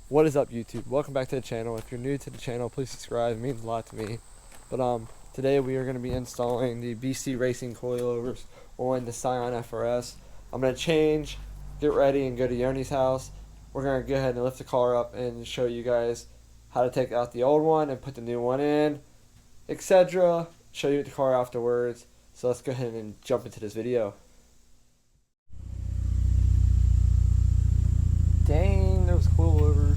What is up, YouTube? Welcome back to the channel. If you're new to the channel, please subscribe. It means a lot to me. But today we are going to be installing the BC Racing coilovers on the Scion FR-S. I'm going to change, get ready, and go to Yoni's house. We're going to go ahead and lift the car up and show you guys how to take out the old one and put the new one in, etc. Show you the car afterwards. So let's go ahead and jump into this video. Dang, those coilovers.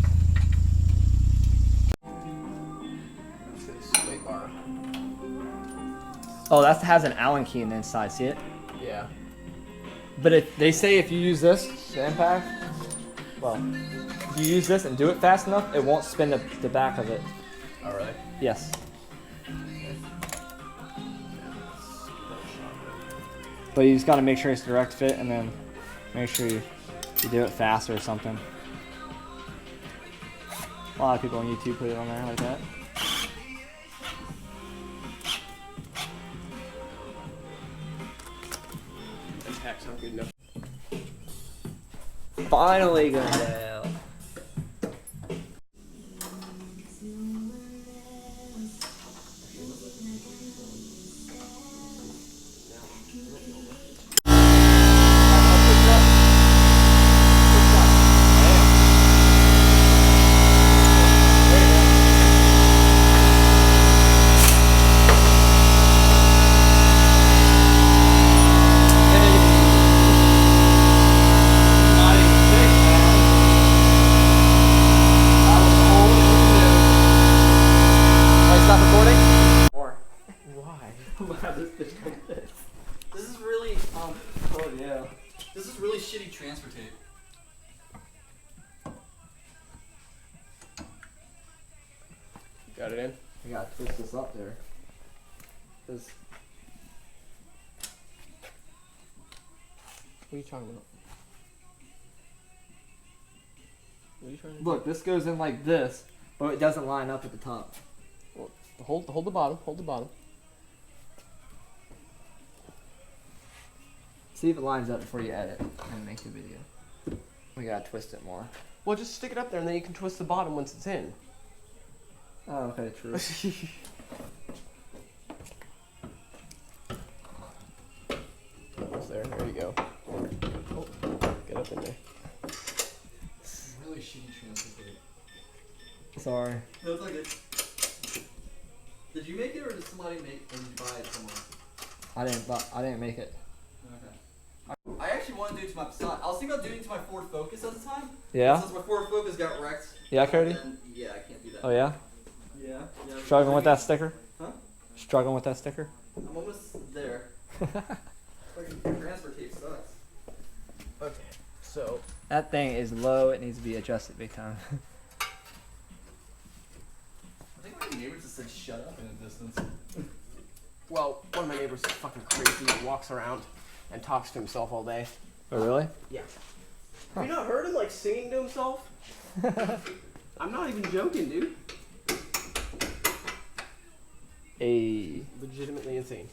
Oh, that has an Allen key in the inside, see it? Yeah. But they say if you use this, the impact, well, if you use this and do it fast enough, it won't spin the back of it. Oh, really? Yes. But you just got to make sure it's direct fit and then make sure you do it fast or something. A lot of people on YouTube put it on there like that. Impact's not good enough. Finally going down. This is really, oh yeah. This is really shitty transfer tape. Got it in? I gotta twist this up there. What are you talking about? What are you trying to do? Look, this goes in like this, but it doesn't line up at the top. Well, hold the bottom, hold the bottom. See if it lines up before you edit and make the video. We gotta twist it more. Well, just stick it up there and then you can twist the bottom once it's in. Oh, okay, true. Almost there. There you go. Oh, get up in there. Really shitty transfer tape. Sorry. No, it's not good. Did you make it or did somebody make it? Or did you buy it somewhere? I didn't make it. Okay. I actually wanted to do it to my Scion. I was thinking about doing it to my Ford Focus at the time. Yeah? Since my Ford Focus got wrecked. Yeah, Cody? Yeah, I can't do that. Oh yeah? Yeah. Struggling with that sticker? Huh? Struggling with that sticker? I'm almost there. Fucking transfer tape sucks. Okay, so. That thing is low. It needs to be adjusted big time. I think my neighbors just said shut up in the distance. Well, one of my neighbors is fucking crazy and walks around and talks to himself all day. Oh really? Yeah. Have you not heard him like singing to himself? I'm not even joking, dude. Hey. Legitimately insane.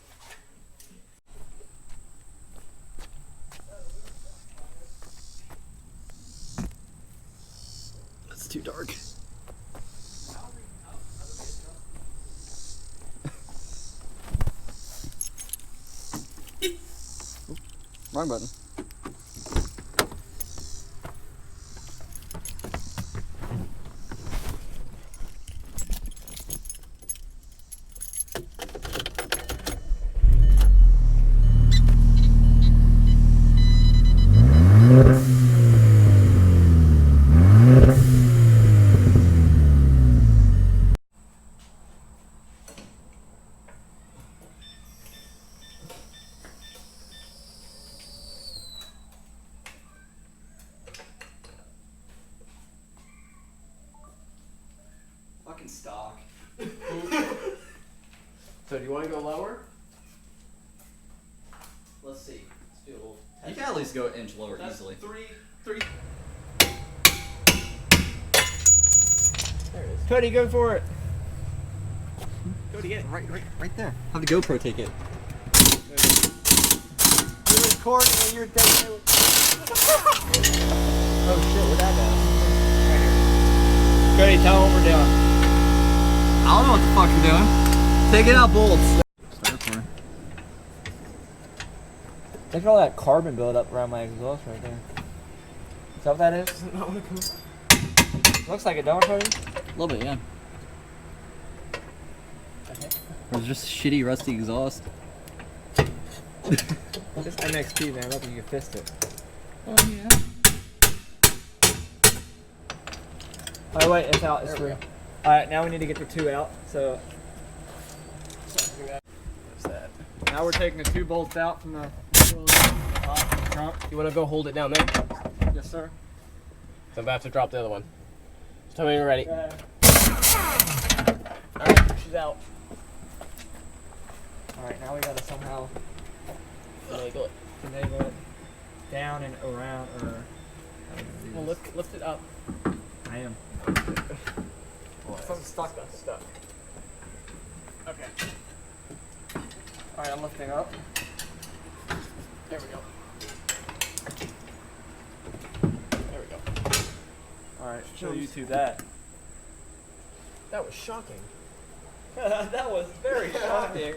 It's too dark. Wrong button. Fucking stock. So do you want to go lower? Let's see. Let's do a little test. You can at least go an inch lower That's easily. Three. There it is. Cody, go for it. Go to get it. Right there. Have the GoPro take it. You're recording and you're dead. Oh shit, where'd that go? Right here. Cody, tell them what we're doing. I don't know what the fuck you're doing. Taking out bolts. Look at all that carbon buildup around my exhaust right there. Is that what that is? Isn't that what it comes? Looks like it, don't it, Cody? A little bit, yeah. Or just shitty rusty exhaust. This MXP, man, I don't think you can fist it. Oh yeah. Oh wait, it's out, it's There we through. Alright, now we need to get the 2 out, so What's that? now we're taking the 2 bolts out from the trunk. You want to go hold it down there? Yes, sir. So I'm about to drop the other one. Just tell me when you're ready. Okay. Alright, she's out. Alright, now we gotta somehow Finagle it. finagle it down and around, or... Well, lift it up. I am. Something's stuck. Stuck. Okay. Alright, I'm lifting up. There we go. There we go. Alright, show YouTube that. That was shocking. That was very shocking.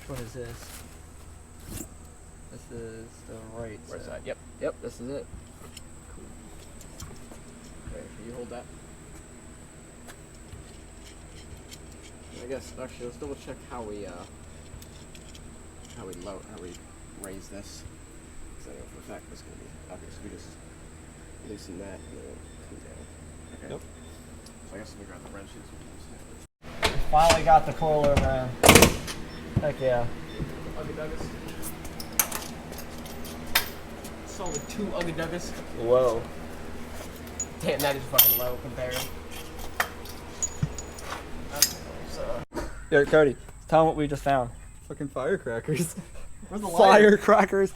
What is this? This is the right Where's side. that? Yep. Yep, this is it. Cool. Okay, so you hold that. I guess actually let's double check how we raise this. Because I know for a fact it's gonna be okay, so we just loosen that and then it'll come down. Okay. Yep. So I guess we grab the wrenches. Finally got the coilover in. Heck yeah. Ugga Duggas. Sold with 2 Ugga Duggas. Whoa. Damn, that is fucking low compared. Yo, Cody, tell them what we just found. Fucking firecrackers. Where's the lighter? Firecrackers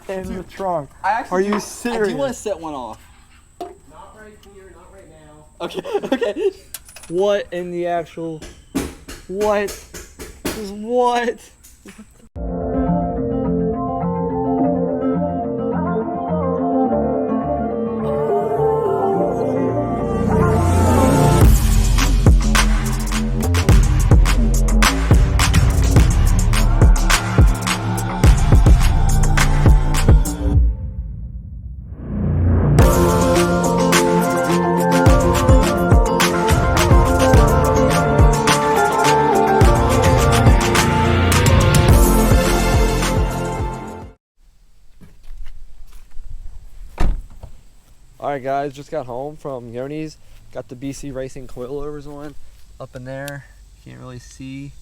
in the trunk. Are you I serious? do want to set one off. Not right here, not right now. Okay, okay. What in the actual... What? What? Alright guys, just got home from Yoni's. Got the BC Racing coilovers on up in there. Can't really see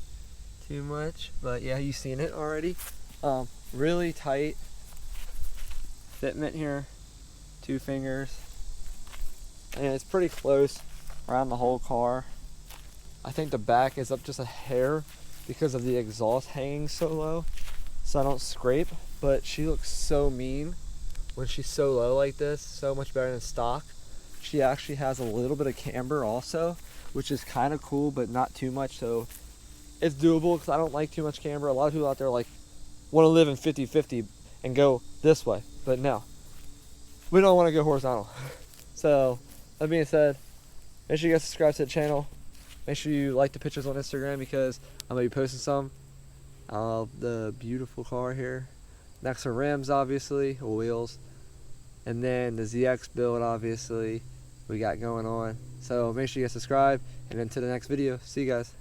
too much, but yeah, you've seen it already. Really tight fitment here, 2 fingers, and it's pretty close around the whole car. I think the back is up just a hair because of the exhaust hanging so low, so I don't scrape, but she looks so mean when she's so low like this, so much better than stock. She actually has a little bit of camber also, which is kind of cool, but not too much, so it's doable because I don't like too much camber. A lot of people out there like want to live in 50-50 and go this way, but no, we don't want to go horizontal. So that being said, make sure you guys subscribe to the channel. Make sure you like the pictures on Instagram because I'm going to be posting some of the beautiful car here. Next are rims, obviously, wheels, and then the ZX build, obviously, we got going on. So make sure you guys subscribe, and until the next video, see you guys.